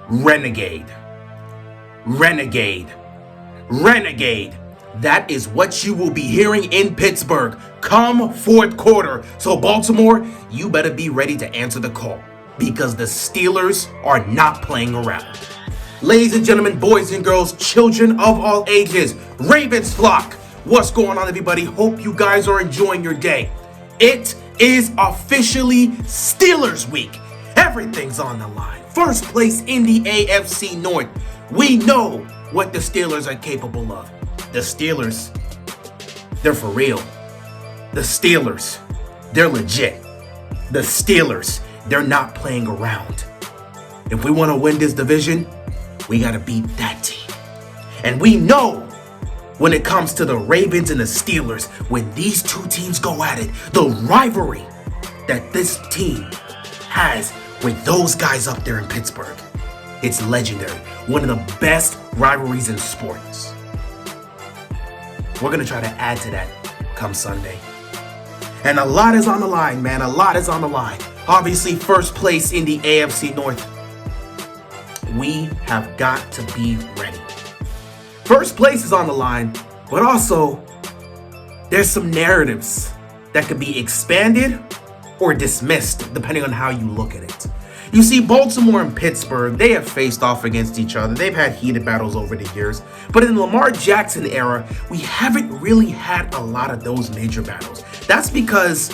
Renegade. Renegade. Renegade. That is what you will be hearing in Pittsburgh come fourth quarter. So Baltimore, you better be ready to answer the call because the Steelers are not playing around. Ladies and gentlemen, boys and girls, children of all ages, Ravens flock, what's going on, everybody? Hope you guys are enjoying your day. It is officially Steelers week. Everything's on the line. First place in the AFC North. We know what the Steelers are capable of. The Steelers, they're for real. The Steelers, they're legit. The Steelers, they're not playing around. If we want to win this division, we got to beat that team. And we know when it comes to the Ravens and the Steelers, when these two teams go at it, the rivalry that this team has with those guys up there in Pittsburgh, it's legendary. One of the best rivalries in sports. We're going to try to add to that come Sunday. And a lot is on the line, man. A lot is on the line. Obviously, first place in the AFC North. We have got to be ready. First place is on the line, but also there's some narratives that could be expanded or dismissed depending on how you look at it. You see, Baltimore and Pittsburgh, they have faced off against each other. They've had heated battles over the years. But in the Lamar Jackson era, we haven't really had a lot of those major battles. That's because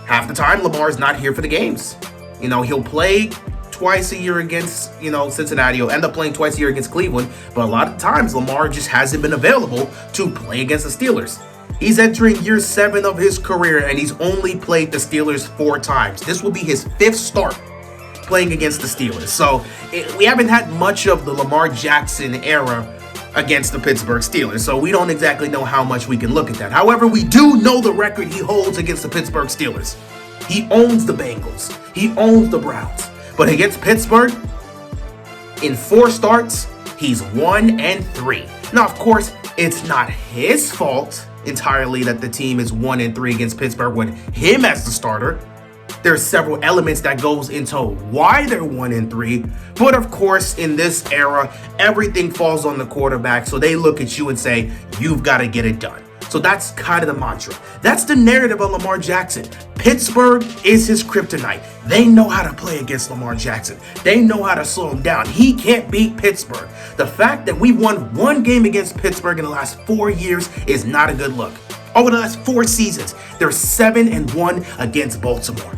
half the time Lamar's not here for the games. You know, he'll play twice a year against, Cincinnati. He'll end up playing twice a year against Cleveland. But a lot of times, Lamar just hasn't been available to play against the Steelers. He's entering year 7 of his career, and he's only played the Steelers 4 times. This will be his 5th start playing against the Steelers. So we haven't had much of the Lamar Jackson era against the Pittsburgh Steelers. So we don't exactly know how much we can look at that. However, we do know the record he holds against the Pittsburgh Steelers. He owns the Bengals. He owns the Browns. But against Pittsburgh, in 4 starts, he's 1-3. Now, of course, it's not his fault entirely that the team is 1-3 against Pittsburgh with him as the starter. There's several elements that goes into why they're 1-3. But of course, in this era, everything falls on the quarterback. So they look at you and say, you've got to get it done. So that's kind of the mantra. That's the narrative of Lamar Jackson. Pittsburgh is his kryptonite. They know how to play against Lamar Jackson. They know how to slow him down. He can't beat Pittsburgh. The fact that we've won 1 game against Pittsburgh in the last 4 years is not a good look. Over the last 4 seasons, they're 7-1 against Baltimore.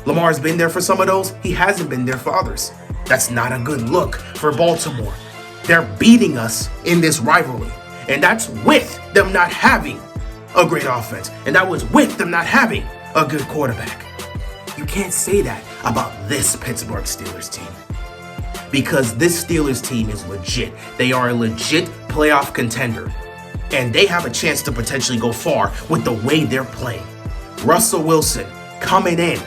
Lamar's been there for some of those. He hasn't been there for others. That's not a good look for Baltimore. They're beating us in this rivalry. And that's with them not having a great offense. And that was with them not having a good quarterback. You can't say that about this Pittsburgh Steelers team. Because this Steelers team is legit. They are a legit playoff contender. And they have a chance to potentially go far with the way they're playing. Russell Wilson coming in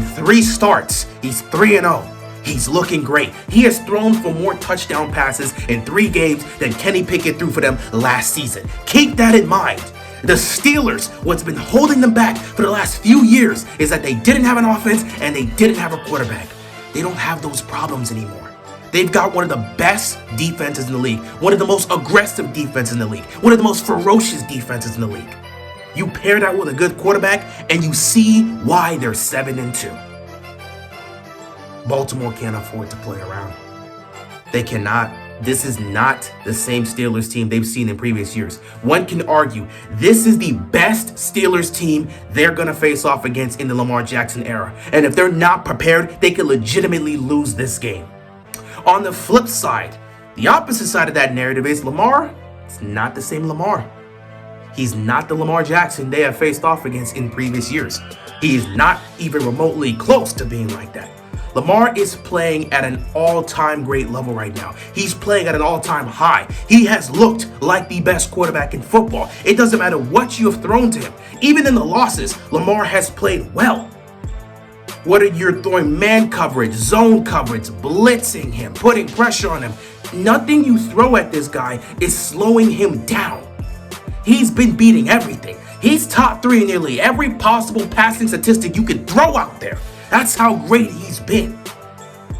3 starts, he's 3-0. He's looking great. He has thrown for more touchdown passes in 3 games than Kenny Pickett threw for them last season. Keep that in mind. The Steelers, what's been holding them back for the last few years is that they didn't have an offense and they didn't have a quarterback. They don't have those problems anymore. They've got one of the best defenses in the league, one of the most aggressive defenses in the league, one of the most ferocious defenses in the league. You pair that with a good quarterback, and you see why they're 7-2. Baltimore can't afford to play around. They cannot. This is not the same Steelers team they've seen in previous years. One can argue this is the best Steelers team they're going to face off against in the Lamar Jackson era. And if they're not prepared, they could legitimately lose this game. On the flip side, the opposite side of that narrative is Lamar is not the same Lamar. He's not the Lamar Jackson they have faced off against in previous years. He is not even remotely close to being like that. Lamar is playing at an all-time great level right now. He's playing at an all-time high. He has looked like the best quarterback in football. It doesn't matter what you have thrown to him. Even in the losses, Lamar has played well. Whether you're throwing man coverage, zone coverage, blitzing him, putting pressure on him, nothing you throw at this guy is slowing him down. He's been beating everything. He's top 3 in nearly every possible passing statistic you could throw out there. That's how great he's been.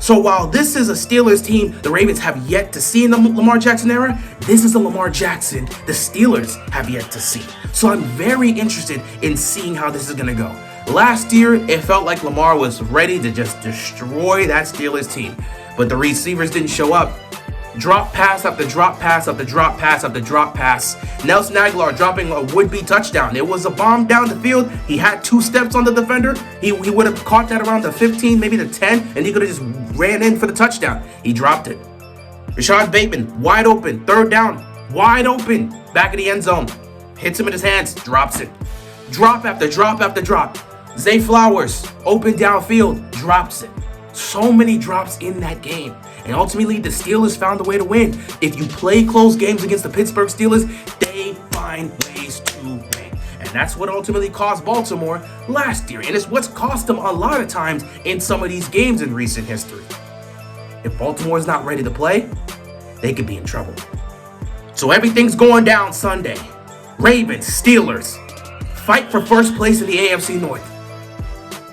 So while this is a Steelers team the Ravens have yet to see in the Lamar Jackson era, this is a Lamar Jackson the Steelers have yet to see. So I'm very interested in seeing how this is going to go. Last year, it felt like Lamar was ready to just destroy that Steelers team, but the receivers didn't show up. Drop pass after drop pass after drop pass after drop pass. Nelson Aguilar dropping a would-be touchdown. It was a bomb down the field. He had 2 steps on the defender. He would have caught that around the 15, maybe the 10, and he could have just ran in for the touchdown. He dropped it. Rashad Bateman, wide open, 3rd down, wide open, back of the end zone. Hits him in his hands, drops it. Drop after drop after drop. Zay Flowers, open downfield, drops it. So many drops in that game. And ultimately, the Steelers found a way to win. If you play close games against the Pittsburgh Steelers, they find ways to win. And that's what ultimately cost Baltimore last year. And it's what's cost them a lot of times in some of these games in recent history. If Baltimore's not ready to play, they could be in trouble. So everything's going down Sunday. Ravens, Steelers, fight for first place in the AFC North.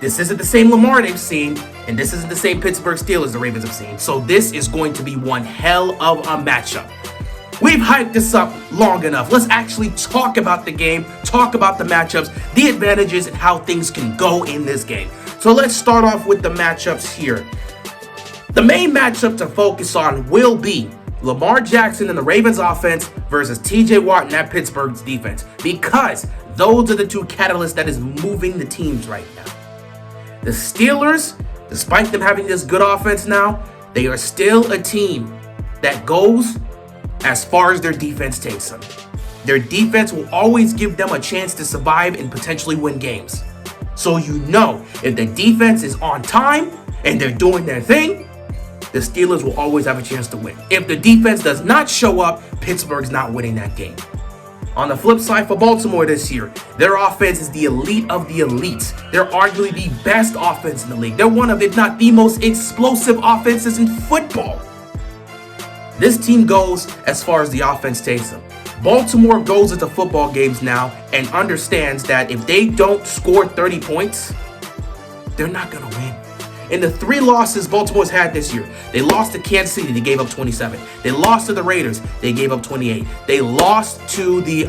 This isn't the same Lamar they've seen, and this isn't the same Pittsburgh Steelers the Ravens have seen. So this is going to be one hell of a matchup. We've hyped this up long enough. Let's actually talk about the game, talk about the matchups, the advantages, and how things can go in this game. So let's start off with the matchups here. The main matchup to focus on will be Lamar Jackson and the Ravens offense versus TJ Watt and that Pittsburgh's defense, because those are the 2 catalysts that is moving the teams right now. The Steelers, despite them having this good offense now, they are still a team that goes as far as their defense takes them. Their defense will always give them a chance to survive and potentially win games. So you know, if the defense is on time and they're doing their thing, the Steelers will always have a chance to win. If the defense does not show up, Pittsburgh's not winning that game. On the flip side for Baltimore this year, their offense is the elite of the elites. They're arguably the best offense in the league. They're one of, if not the most explosive offenses in football. This team goes as far as the offense takes them. Baltimore goes into football games now and understands that if they don't score 30 points, they're not going to win. In the 3 losses Baltimore's had this year, they lost to Kansas City, they gave up 27. They lost to the Raiders, they gave up 28. They lost to the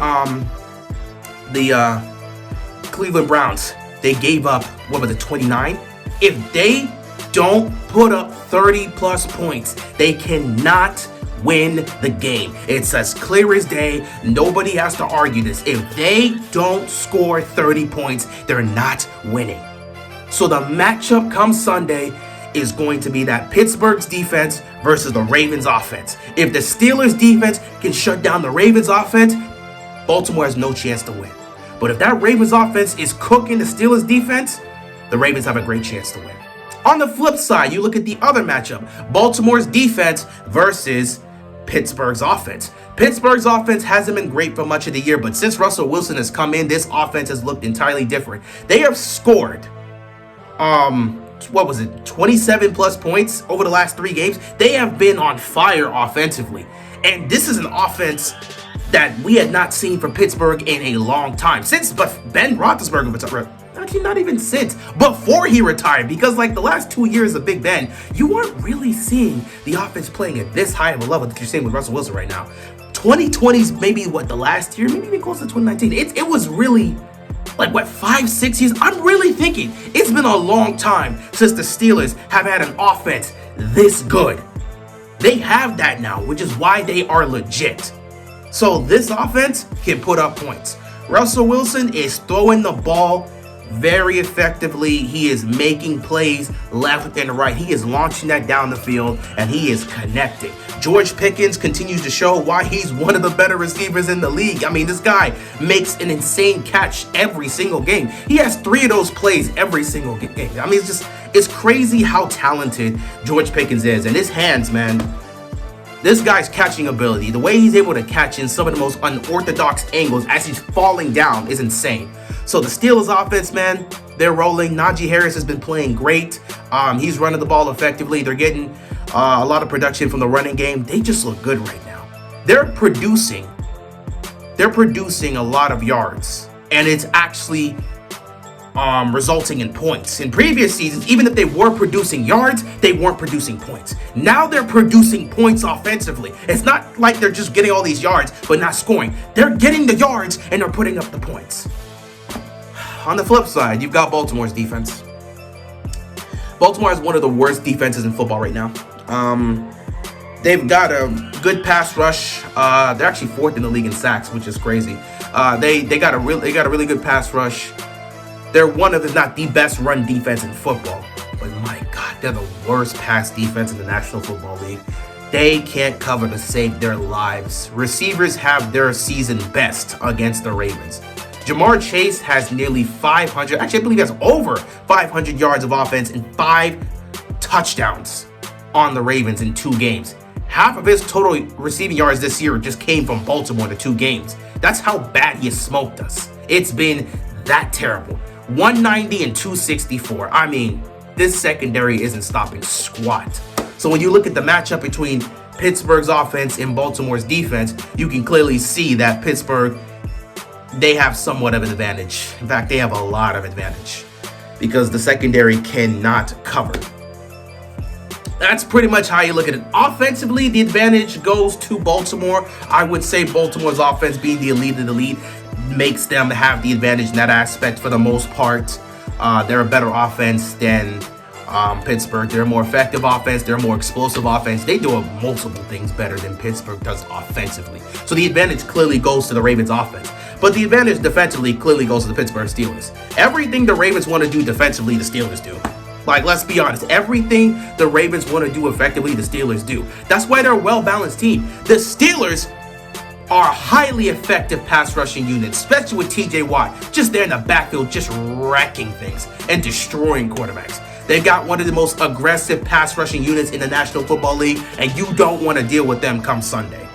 Cleveland Browns, they gave up, 29? If they don't put up 30 plus points, they cannot win the game. It's as clear as day. Nobody has to argue this. If they don't score 30 points, they're not winning. So the matchup come Sunday is going to be that Pittsburgh's defense versus the Ravens offense. If the Steelers defense can shut down the Ravens offense, Baltimore has no chance to win. But if that Ravens offense is cooking the Steelers defense, the Ravens have a great chance to win. On the flip side, you look at the other matchup, Baltimore's defense versus Pittsburgh's offense. Pittsburgh's offense hasn't been great for much of the year, but since Russell Wilson has come in, this offense has looked entirely different. They have scored 27 plus points over the last 3 games. They have been on fire offensively. And this is an offense that we had not seen from Pittsburgh in a long time. Since Ben Roethlisberger retired. Actually, not even since. Before he retired. Because like the last 2 years of Big Ben, you weren't really seeing the offense playing at this high of a level that you're seeing with Russell Wilson right now. 2020's maybe the last year? Maybe even close to 2019. It was really... 5-6 years? I'm really thinking it's been a long time since the Steelers have had an offense this good. They have that now, which is why they are legit. So this offense can put up points. Russell Wilson is throwing the ball very effectively. He is making plays left and right. He is launching that down the field, and he is connecting. George Pickens continues to show why he's one of the better receivers in the league. I mean, this guy makes an insane catch every single game. He has 3 of those plays every single game. I mean, it's crazy how talented George Pickens is. And his hands, man, this guy's catching ability, the way he's able to catch in some of the most unorthodox angles as he's falling down is insane. So the Steelers offense, man, they're rolling. Najee Harris has been playing great. He's running the ball effectively. They're getting a lot of production from the running game. They just look good right now. They're producing a lot of yards. And it's actually resulting in points. In previous seasons, even if they were producing yards, they weren't producing points. Now they're producing points offensively. It's not like they're just getting all these yards but not scoring. They're getting the yards and they're putting up the points. On the flip side, you've got Baltimore's defense. Baltimore has one of the worst defenses in football right now. They've got a good pass rush. They're actually 4th in the league in sacks, which is crazy. They got a really good pass rush. They're one of, if not the best run defense in football. But my God, they're the worst pass defense in the National Football League. They can't cover to save their lives. Receivers have their season best against the Ravens. Jamar Chase has nearly 500, actually I believe he has over 500 yards of offense and 5 touchdowns on the Ravens in 2 games. Half of his total receiving yards this year just came from Baltimore in the 2 games. That's how bad he has smoked us. It's been that terrible. 190 and 264. I mean, this secondary isn't stopping squat. So when you look at the matchup between Pittsburgh's offense and Baltimore's defense, you can clearly see that Pittsburgh, they have somewhat of an advantage. In fact, they have a lot of advantage because the secondary cannot cover. That's pretty much how you look at it. Offensively, the advantage goes to Baltimore. I would say Baltimore's offense, being the elite of the elite, makes them have the advantage in that aspect for the most part. They're a better offense than Pittsburgh. They're a more effective offense. They're a more explosive offense. They do multiple things better than Pittsburgh does offensively. So the advantage clearly goes to the Ravens offense. But the advantage defensively clearly goes to the Pittsburgh Steelers. Everything the Ravens want to do defensively, the Steelers do. Like, let's be honest. Everything the Ravens want to do effectively, the Steelers do. That's why they're a well-balanced team. The Steelers are a highly effective pass rushing unit, especially with TJ Watt just there in the backfield, just wrecking things and destroying quarterbacks. They've got one of the most aggressive pass rushing units in the National Football League, and you don't want to deal with them come Sunday.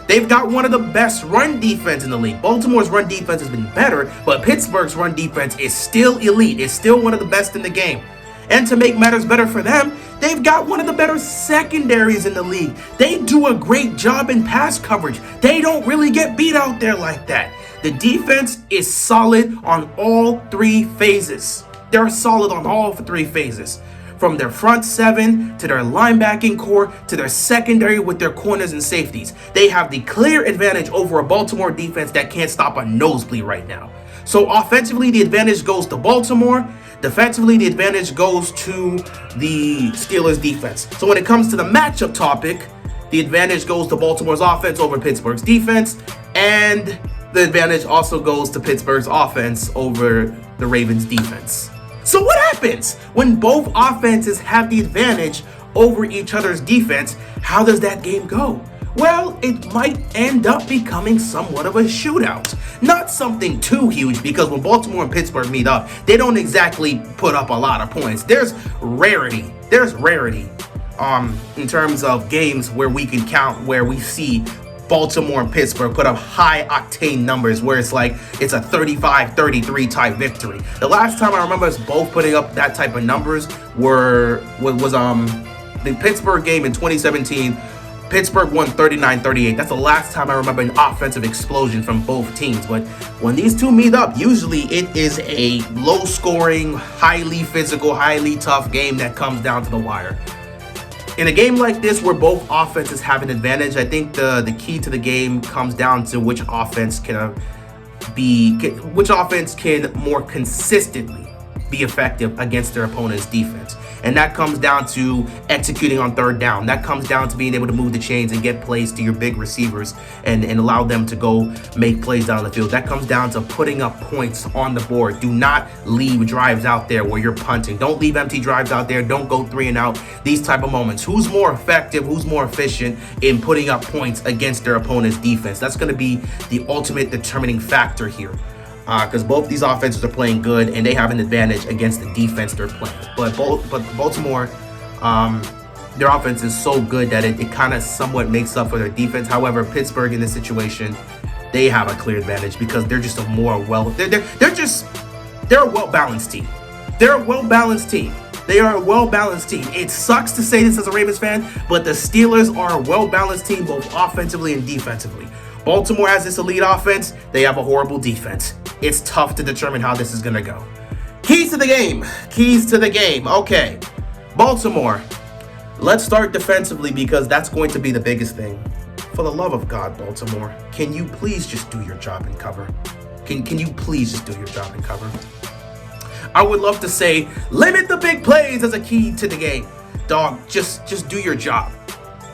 They've got one of the best run defense in the league. Baltimore's run defense has been better, but Pittsburgh's run defense is still elite. It's still one of the best in the game. And to make matters better for them, they've got one of the better secondaries in the league. They do a great job in pass coverage. They don't really get beat out there like that. The defense is solid on all 3 phases. They're solid on all 3 phases. From their front 7 to their linebacking core to their secondary with their corners and safeties. They have the clear advantage over a Baltimore defense that can't stop a nosebleed right now. So offensively, the advantage goes to Baltimore. Defensively, the advantage goes to the Steelers defense. So when it comes to the matchup topic, the advantage goes to Baltimore's offense over Pittsburgh's defense, and the advantage also goes to Pittsburgh's offense over the Ravens defense. So what happens when both offenses have the advantage over each other's defense? How does that game go? Well, it might end up becoming somewhat of a shootout. Not something too huge, because when Baltimore and Pittsburgh meet up, they don't exactly put up a lot of points. There's rarity in terms of games where we can count where we see Baltimore and Pittsburgh put up high octane numbers where it's like it's a 35-33 type victory. The last time I remember us both putting up that type of numbers was the Pittsburgh game in 2017. Pittsburgh won 39-38. That's the last time I remember an offensive explosion from both teams. But when these two meet up, usually it is a low-scoring, highly physical, highly tough game that comes down to the wire. In a game like this where both offenses have an advantage, I think the key to the game comes down to which offense can more consistently be effective against their opponent's defense. And that comes down to executing on 3rd down. That comes down to being able to move the chains and get plays to your big receivers and allow them to go make plays down the field. That comes down to putting up points on the board. Do not leave drives out there where you're punting. Don't leave empty drives out there. Don't go 3 and out. These type of moments. Who's more effective? Who's more efficient in putting up points against their opponent's defense? That's going to be the ultimate determining factor here. Because both these offenses are playing good and they have an advantage against the defense they're playing. But Baltimore, their offense is so good that it kind of somewhat makes up for their defense. However, Pittsburgh in this situation, they have a clear advantage because they're just a more they're a well-balanced team. They're a well-balanced team. They are a well-balanced team. It sucks to say this as a Ravens fan, but the Steelers are a well-balanced team both offensively and defensively. Baltimore has this elite offense. They have a horrible defense. It's tough to determine how this is going to go. Keys to the game. Keys to the game. Okay. Baltimore. Let's start defensively because that's going to be the biggest thing. For the love of God, Baltimore, can you please just do your job and cover? Can you please just do your job and cover? I would love to say limit the big plays as a key to the game. Dog, just do your job.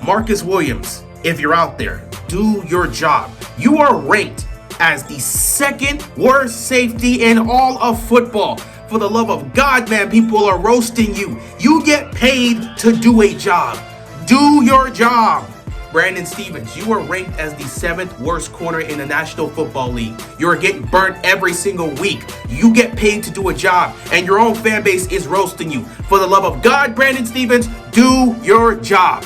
Marcus Williams, if you're out there, do your job. You are ranked as the second worst safety in all of football. For the love of God, man, people are roasting you. You get paid to do a job. Do your job. Brandon Stevens, you are ranked as the 7th worst corner in the National Football League. You are getting burnt every single week. You get paid to do a job, and your own fan base is roasting you. For the love of God, Brandon Stevens, do your job.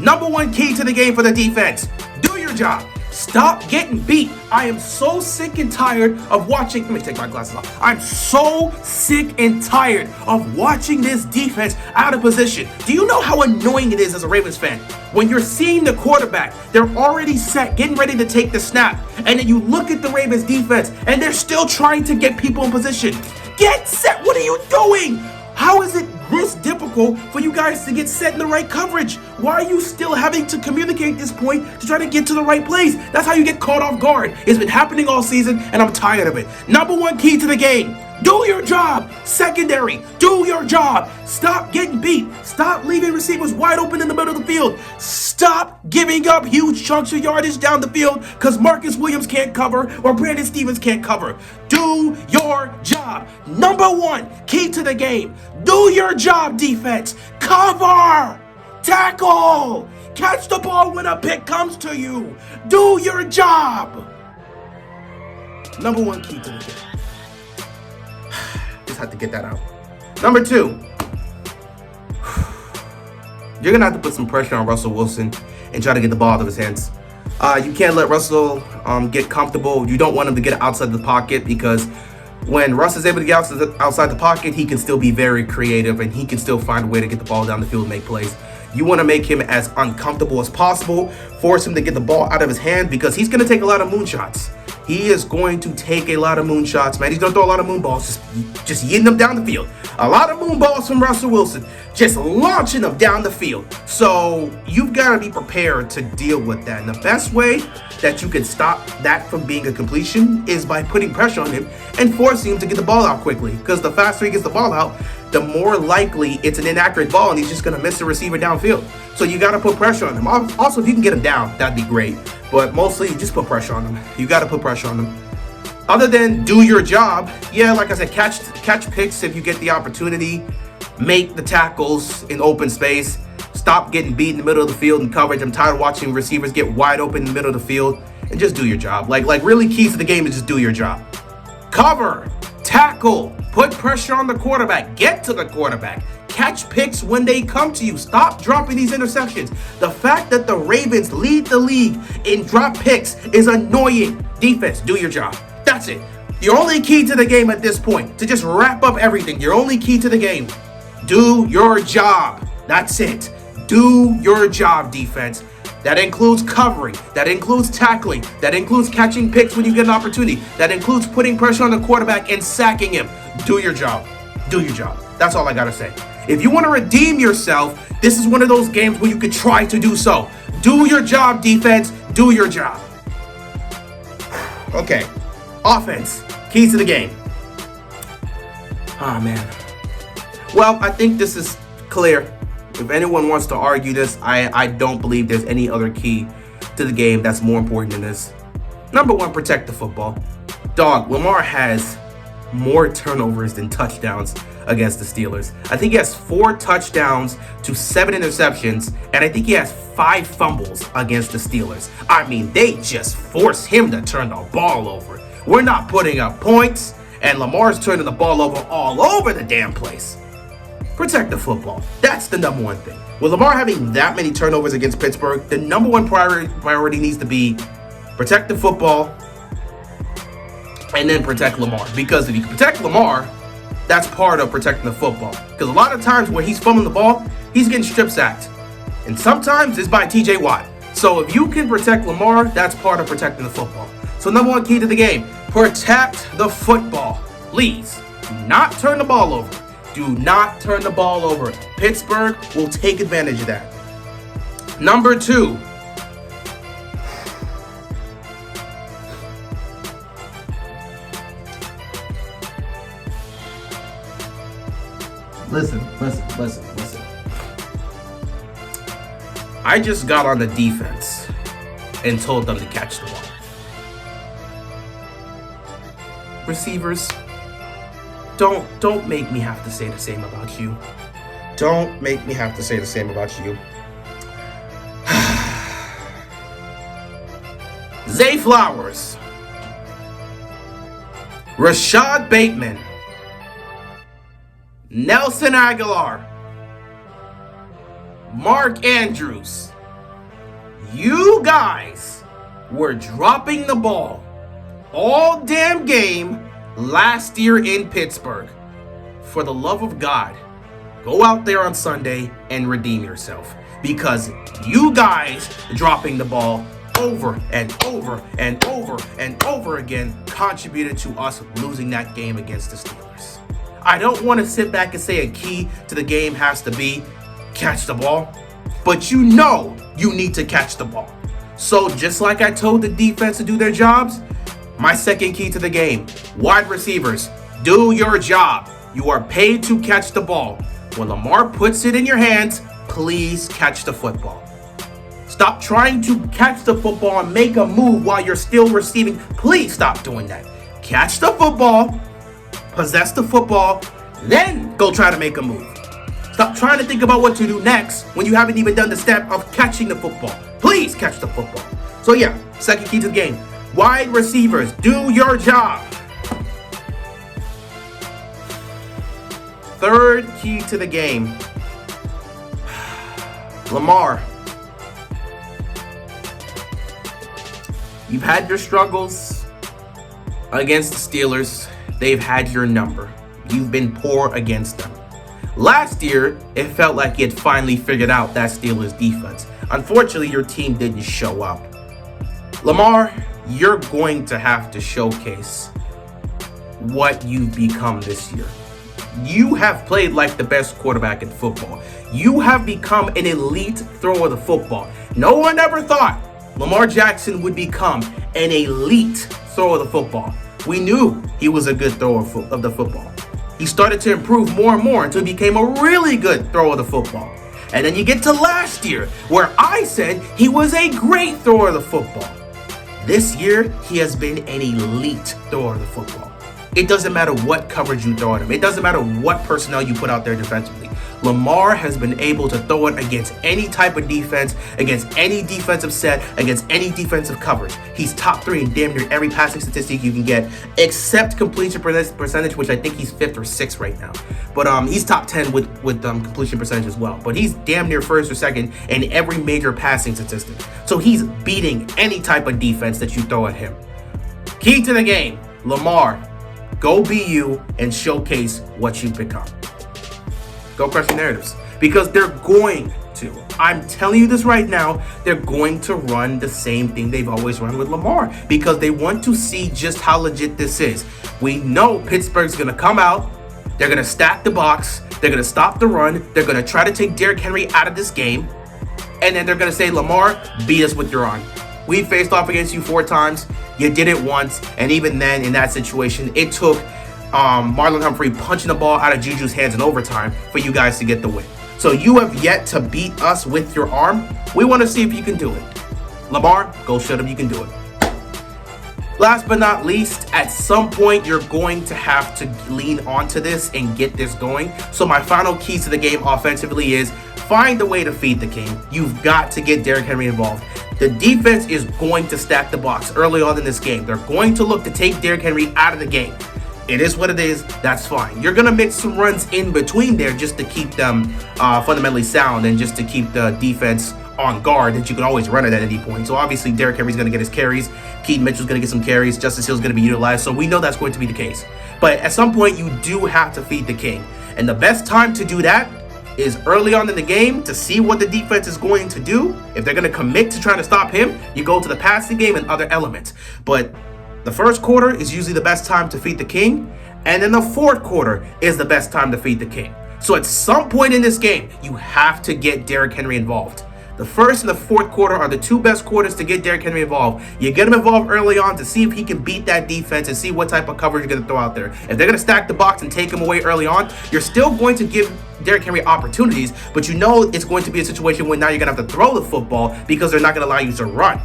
Number one key to the game for the defense, do your job. Stop getting beat. I am so sick and tired of watching. Let me take my glasses off. I'm so sick and tired of watching this defense out of position. Do you know how annoying it is as a Ravens fan? When you're seeing the quarterback, they're already set, getting ready to take the snap. And then you look at the Ravens defense and they're still trying to get people in position. Get set. What are you doing? How is it this difficult for you guys to get set in the right coverage? Why are you still having to communicate this point to try to get to the right place? That's how you get caught off guard. It's been happening all season, and I'm tired of it. Number one key to the game, do your job. Secondary, do your job. Stop getting beat. Stop leaving receivers wide open in the middle of the field. Stop giving up huge chunks of yardage down the field because Marcus Williams can't cover or Brandon Stevens can't cover. Do your job. Number one key to the game, do your job, defense. Cover. Tackle. Catch the ball when a pick comes to you. Do your job. Number one key to the game. Just had to get that out. Number two, you're going to have to put some pressure on Russell Wilson and try to get the ball out of his hands. You can't let Russell get comfortable. You don't want him to get outside the pocket because when Russ is able to get outside the pocket, he can still be very creative and he can still find a way to get the ball down the field and make plays. You want to make him as uncomfortable as possible, force him to get the ball out of his hand because he's going to take a lot of moonshots. He is going to take a lot of moonshots, man. He's going to throw a lot of moon balls, just yeeting them down the field. A lot of moon balls from Russell Wilson, just launching them down the field. So you've got to be prepared to deal with that. And the best way that you can stop that from being a completion is by putting pressure on him and forcing him to get the ball out quickly. Because the faster he gets the ball out, the more likely it's an inaccurate ball and he's just going to miss the receiver downfield. So you got to put pressure on him. Also, if you can get him down, that'd be great. But mostly, just put pressure on him. You got to put pressure on him. Other than do your job, yeah, like I said, catch picks if you get the opportunity. Make the tackles in open space. Stop getting beat in the middle of the field in coverage. I'm tired of watching receivers get wide open in the middle of the field. And just do your job. Like really keys to the game is just do your job. Cover, tackle, put pressure on the quarterback. Get to the quarterback. Catch picks when they come to you. Stop dropping these interceptions. The fact that the Ravens lead the league in drop picks is annoying. Defense, do your job. That's it. Your only key to the game at this point, to just wrap up everything, your only key to the game, do your job. That's it. Do your job, defense. That includes covering. That includes tackling. That includes catching picks when you get an opportunity. That includes putting pressure on the quarterback and sacking him. Do your job. Do your job. That's all I gotta say. If you want to redeem yourself, this is one of those games where you could try to do so. Do your job, defense. Do your job. Okay. Offense. Keys to the game. Ah, man. Well, I think this is clear. If anyone wants to argue this, I don't believe there's any other key to the game that's more important than this. Number one, protect the football. Dog, Lamar has more turnovers than touchdowns against the Steelers. I think he has 4 touchdowns to 7 interceptions, and I think he has 5 fumbles against the Steelers. I mean, they just force him to turn the ball over. We're not putting up points, and Lamar's turning the ball over all over the damn place. Protect the football. That's the number one thing. With Lamar having that many turnovers against Pittsburgh, the number one priority needs to be protect the football and then protect Lamar. Because if you can protect Lamar, that's part of protecting the football. Because a lot of times where he's fumbling the ball, he's getting strip sacked. And sometimes it's by TJ Watt. So if you can protect Lamar, that's part of protecting the football. So number one key to the game, protect the football. Please, Do not turn the ball over. Do not turn the ball over. Pittsburgh will take advantage of that. Number 2. Listen. I just got on the defense and told them to catch the ball. Receivers, don't make me have to say the same about you. Don't make me have to say the same about you. Zay Flowers, Rashad Bateman, Nelson Aguilar, Mark Andrews. You guys were dropping the ball all damn game last year in Pittsburgh. For the love of God, go out there on Sunday and redeem yourself, because you guys dropping the ball over and over and over and over again contributed to us losing that game against the Steelers. I don't want to sit back and say a key to the game has to be catch the ball, but you know you need to catch the ball. So just like I told the defense to do their jobs, my second key to the game: wide receivers, do your job. You are paid to catch the ball. When Lamar puts it in your hands, please catch the football. Stop trying to catch the football and make a move while you're still receiving. Please stop doing that. Catch the football, possess the football, then go try to make a move. Stop trying to think about what to do next when you haven't even done the step of catching the football. Please catch the football. So yeah, second key to the game: wide receivers, do your job. Third key to the game: Lamar. You've had your struggles against the Steelers. They've had your number. You've been poor against them. Last year, it felt like you had finally figured out that Steelers defense. Unfortunately, your team didn't show up. Lamar, you're going to have to showcase what you've become this year. You have played like the best quarterback in football. You have become an elite thrower of the football. No one ever thought Lamar Jackson would become an elite thrower of the football. We knew he was a good thrower of the football. He started to improve more and more until he became a really good thrower of the football. And then you get to last year, where I said he was a great thrower of the football. This year, he has been an elite thrower of the football. It doesn't matter what coverage you throw at him. It doesn't matter what personnel you put out there defensively. Lamar has been able to throw it against any type of defense, against any defensive set, against any defensive coverage. He's top 3 in damn near every passing statistic you can get, except completion percentage, which I think he's 5th or 6th right now. But he's top 10 with completion percentage as well. But he's damn near 1st or 2nd in every major passing statistic. So he's beating any type of defense that you throw at him. Key to the game: Lamar, go be you and showcase what you've become. Go crush the narratives, because they're going to. I'm telling you this right now. They're going to run the same thing they've always run with Lamar, because they want to see just how legit this is. We know Pittsburgh's going to come out. They're going to stack the box. They're going to stop the run. They're going to try to take Derrick Henry out of this game. And then they're going to say, Lamar, beat us with your arm. We faced off against you 4 times. You did it once. And even then, in that situation, it took Marlon Humphrey punching the ball out of Juju's hands in overtime for you guys to get the win. So you have yet to beat us with your arm. We want to see if you can do it. Lamar, go show them you can do it. Last but not least, at some point you're going to have to lean onto this and get this going. So my final keys to the game offensively is find a way to feed the king. You've got to get Derrick Henry involved. The defense is going to stack the box early on in this game. They're going to look to take Derrick Henry out of the game. It is what it is. That's fine. You're going to mix some runs in between there just to keep them fundamentally sound and just to keep the defense on guard, that you can always run it at any point. So obviously Derrick Henry's going to get his carries. Keaton Mitchell's going to get some carries. Justice Hill's going to be utilized. So we know that's going to be the case. But at some point you do have to feed the king. And the best time to do that is early on in the game to see what the defense is going to do. If they're going to commit to trying to stop him, you go to the passing game and other elements. But the first quarter is usually the best time to feed the king. And then the fourth quarter is the best time to feed the king. So at some point in this game, you have to get Derrick Henry involved. The first and the fourth quarter are the two best quarters to get Derrick Henry involved. You get him involved early on to see if he can beat that defense and see what type of coverage you're going to throw out there. If they're going to stack the box and take him away early on, you're still going to give Derrick Henry opportunities, but you know it's going to be a situation where now you're going to have to throw the football because they're not going to allow you to run.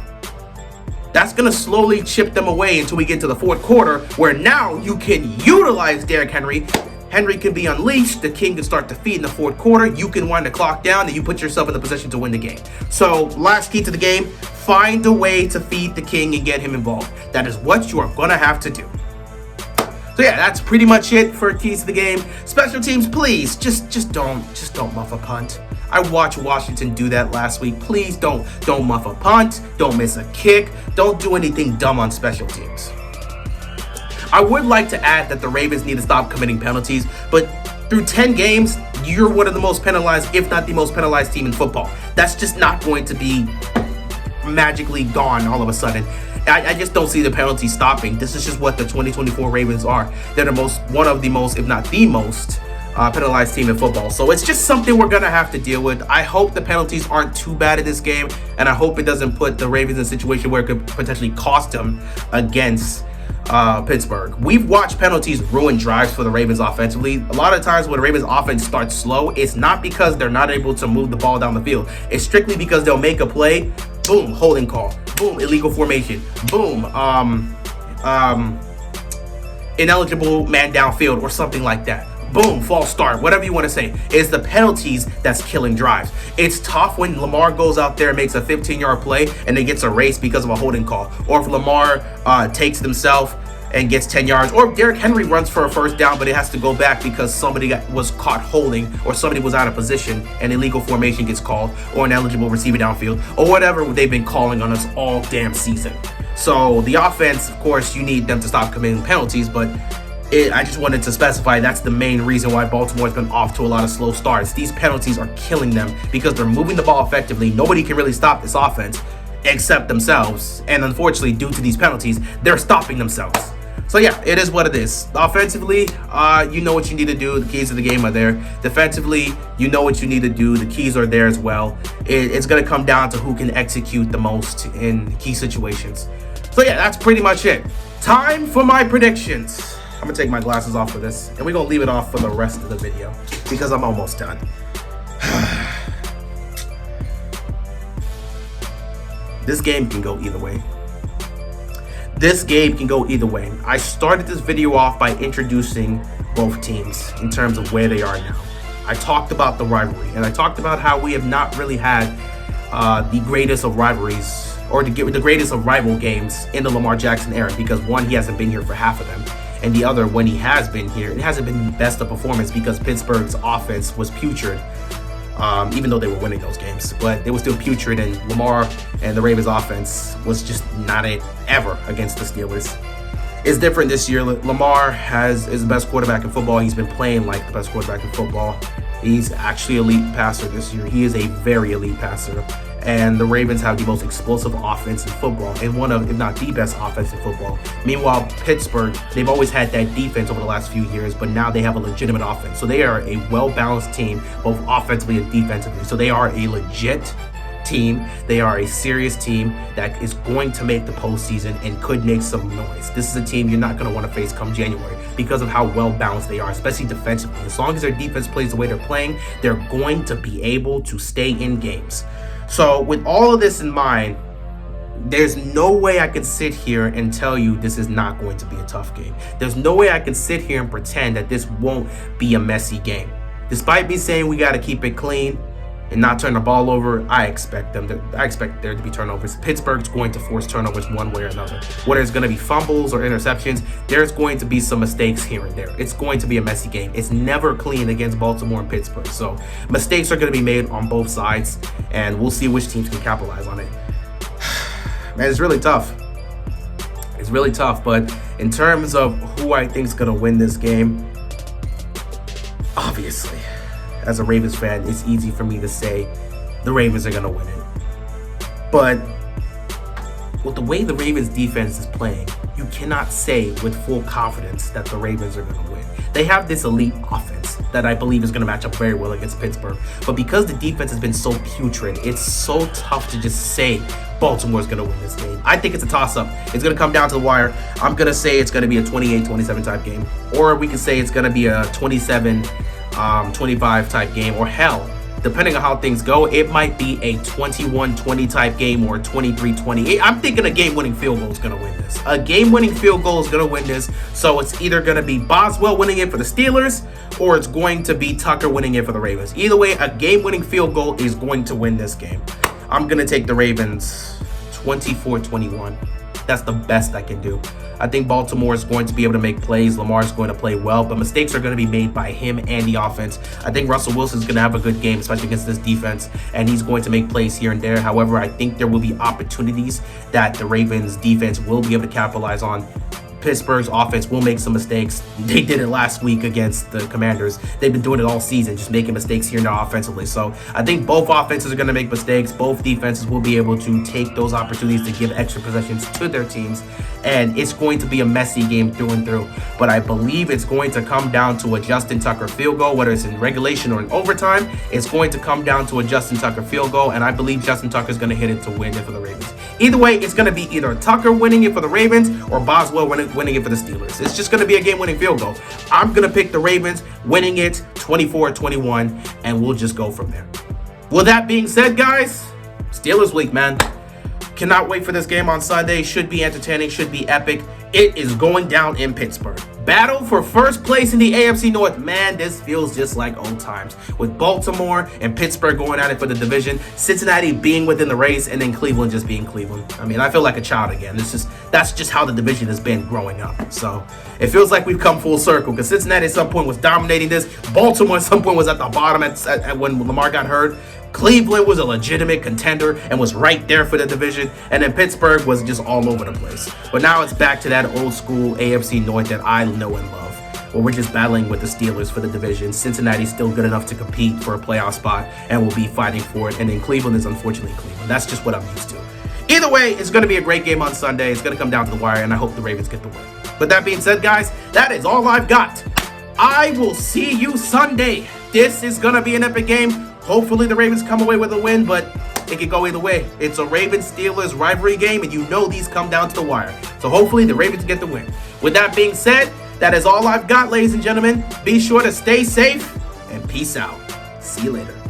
That's going to slowly chip them away until we get to the fourth quarter, where now you can utilize Derrick Henry. Henry can be unleashed, the king can start to feed in the fourth quarter, you can wind the clock down, and you put yourself in the position to win the game. So, last key to the game, find a way to feed the king and get him involved. That is what you are going to have to do. So yeah, that's pretty much it for keys to the game. Special teams, please, just don't muff a punt. I watched Washington do that last week. Please don't muff a punt, don't miss a kick, don't do anything dumb on special teams. I would like to add that the Ravens need to stop committing penalties, but through 10 games, you're one of the most penalized, if not the most penalized team in football. That's just not going to be magically gone all of a sudden. I just don't see the penalty stopping. This is just what the 2024 Ravens are. They're one of the most, if not the most, penalized team in football. So it's just something we're going to have to deal with. I hope the penalties aren't too bad in this game, and I hope it doesn't put the Ravens in a situation where it could potentially cost them against Pittsburgh. We've watched penalties ruin drives for the Ravens offensively. A lot of times when the Ravens offense starts slow, it's not because they're not able to move the ball down the field. It's strictly because they'll make a play, boom, holding call, boom, illegal formation, boom, ineligible man downfield or something like that. Boom, false start, whatever you want to say. It's the penalties that's killing drives. It's tough when Lamar goes out there and makes a 15-yard play and then gets erased because of a holding call. Or if Lamar takes it himself and gets 10 yards. Or if Derrick Henry runs for a first down, but it has to go back because somebody was caught holding or somebody was out of position and illegal formation gets called or an eligible receiver downfield or whatever they've been calling on us all damn season. So the offense, of course, you need them to stop committing penalties, but I just wanted to specify that's the main reason why Baltimore's been off to a lot of slow starts. These penalties are killing them because they're moving the ball effectively. Nobody can really stop this offense except themselves. And unfortunately, due to these penalties, they're stopping themselves. So yeah, it is what it is. Offensively, you know what you need to do. The keys of the game are there. Defensively, you know what you need to do. The keys are there as well. It's going to come down to who can execute the most in key situations. So yeah, that's pretty much it. Time for my predictions. I'm gonna take my glasses off for this, and we're gonna leave it off for the rest of the video because I'm almost done. This game can go either way. This game can go either way. I started this video off by introducing both teams in terms of where they are now. I talked about the rivalry, and I talked about how we have not really had the greatest of rivalries or the greatest of rival games in the Lamar Jackson era because one, he hasn't been here for half of them. And the other, when he has been here, it hasn't been the best of performance because Pittsburgh's offense was putrid, even though they were winning those games. But they were still putrid, and Lamar and the Ravens offense was just not it ever against the Steelers. It's different this year. Lamar is the best quarterback in football. He's been playing like the best quarterback in football. He's actually an elite passer this year. He is a very elite passer. And the Ravens have the most explosive offense in football and one of, if not the best offense in football. Meanwhile, Pittsburgh, they've always had that defense over the last few years, but now they have a legitimate offense. So they are a well-balanced team, both offensively and defensively. So they are a legit team. They are a serious team that is going to make the postseason and could make some noise. This is a team you're not going to want to face come January because of how well-balanced they are, especially defensively. As long as their defense plays the way they're playing, they're going to be able to stay in games. So with all of this in mind, there's no way I can sit here and tell you this is not going to be a tough game. There's no way I can sit here and pretend that this won't be a messy game. Despite me saying we got to keep it clean and not turn the ball over, I expect there to be turnovers. Pittsburgh's going to force turnovers one way or another. Whether it's going to be fumbles or interceptions, there's going to be some mistakes here and there. It's going to be a messy game. It's never clean against Baltimore and Pittsburgh. So mistakes are going to be made on both sides, and we'll see which teams can capitalize on it. Man, it's really tough. It's really tough, but in terms of who I think is going to win this game, obviously, as a Ravens fan, it's easy for me to say the Ravens are going to win it. But with the way the Ravens defense is playing, you you cannot say with full confidence that the Ravens are going to win. They have this elite offense that I believe is going to match up very well against Pittsburgh. But because the defense has been so putrid, it's so tough to just say Baltimore's going to win this game. I think it's a toss-up. It's going to come down to the wire. I'm going to say it's going to be a 28-27 type game. Or we can say it's going to be a 27-25 type game. Or hell, depending on how things go, it might be a 21-20 type game or a 23-28. I'm thinking a game-winning field goal is going to win this. A game-winning field goal is going to win this. So it's either going to be Boswell winning it for the Steelers or it's going to be Tucker winning it for the Ravens. Either way, a game-winning field goal is going to win this game. I'm going to take the Ravens 24-21. That's the best I can do. I think Baltimore is going to be able to make plays. Lamar is going to play well, but mistakes are going to be made by him and the offense. I think Russell Wilson is going to have a good game, especially against this defense, and he's going to make plays here and there. However, I think there will be opportunities that the Ravens defense will be able to capitalize on. Pittsburgh's offense will make some mistakes. They did it last week against the Commanders. They've been doing it all season, just making mistakes here and there offensively. So I think both offenses are going to make mistakes. Both defenses will be able to take those opportunities to give extra possessions to their teams. And it's going to be a messy game through and through. But I believe it's going to come down to a Justin Tucker field goal, whether it's in regulation or in overtime. It's going to come down to a Justin Tucker field goal, and I believe Justin Tucker is going to hit it to win it for the Ravens. Either way, it's going to be either Tucker winning it for the Ravens or Boswell winning it for the Steelers. It's just going to be a game-winning field goal. I'm going to pick the Ravens winning it 24-21, and we'll just go from there. With that being said, guys, Steelers week, man. Cannot wait for this game on Sunday. Should be entertaining, should be epic. It is going down in Pittsburgh. Battle for first place in the AFC North. Man, this feels just like old times. With Baltimore and Pittsburgh going at it for the division, Cincinnati being within the race, and then Cleveland just being Cleveland. I mean, I feel like a child again. That's just how the division has been growing up. So it feels like we've come full circle because Cincinnati at some point was dominating this. Baltimore at some point was at the bottom at when Lamar got hurt. Cleveland was a legitimate contender and was right there for the division. And then Pittsburgh was just all over the place. But now it's back to that old school AFC North that I know and love, where we're just battling with the Steelers for the division. Cincinnati's still good enough to compete for a playoff spot and will be fighting for it. And then Cleveland is unfortunately Cleveland. That's just what I'm used to. Either way, it's going to be a great game on Sunday. It's going to come down to the wire, and I hope the Ravens get the win. But that being said, guys, that is all I've got. I will see you Sunday. This is going to be an epic game. Hopefully the Ravens come away with a win, but it could go either way. It's a Ravens-Steelers rivalry game, and you know these come down to the wire. So hopefully the Ravens get the win. With that being said, that is all I've got, ladies and gentlemen. Be sure to stay safe, and peace out. See you later.